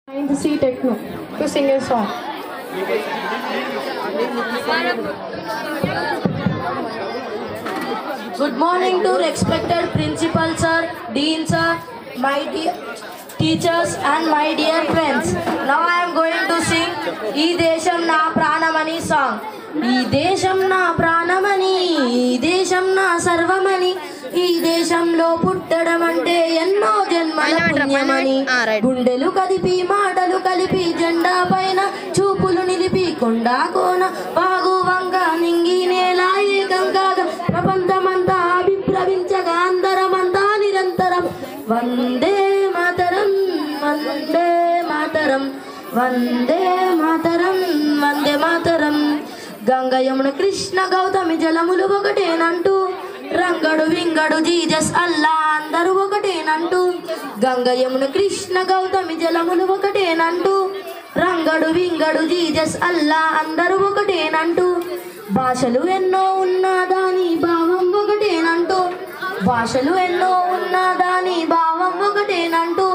Find C Techno to sing a song. Good morning to respected principal sir, dean sir, my dear teachers and my dear friends. Now I am going to sing Ee Desham Na Pranamani song. Ee Desham Na Pranamani, Ee Desham Na Sarvamani, Ee Deshamlo పుట్టడమంటే ఎన్నో జన్మల పుణ్యమని గుండెలు కదిపి మాటలు కలిపి జెండా పైన చూపులు నిలిపి కొండా కోన బాగు వంగ నింగి నేల ఏకంగా ప్రపంచమంతా అభిప్రవించగా అందరమంతా నిరంతరం వందే మాతరం వందే మాతరం వందే మాతరం వందే మాతరం. గంగ యమున కృష్ణ గౌతమి జలములు ఒకటేనంటూ రంగడు వింగడు జీజస్ అల్లా అందరూ ఒకటేనంటూ గంగ యమున కృష్ణ గౌతమి జలములు ఒకటేనంటూ రంగడు వింగడు జీజస్ అల్లా అందరూ ఒకటేనంటూ భాషలు ఎన్నో ఉన్నా దాని భావం ఒకటేనంటూ భాషలు ఎన్నో ఉన్నా దాని భావం ఒకటేనంటూ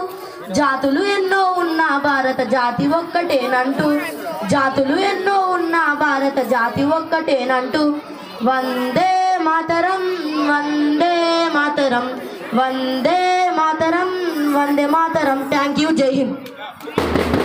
జాతులు ఎన్నో ఉన్నా భారత జాతి ఒక్కటేనంటూ జాతులు ఎన్నో ఉన్నా భారత జాతి ఒక్కటేనంటూ వందే మాతరం వందే మాతరం వందే మాతరం వందే మాతరం. Thank you. జై హింద్.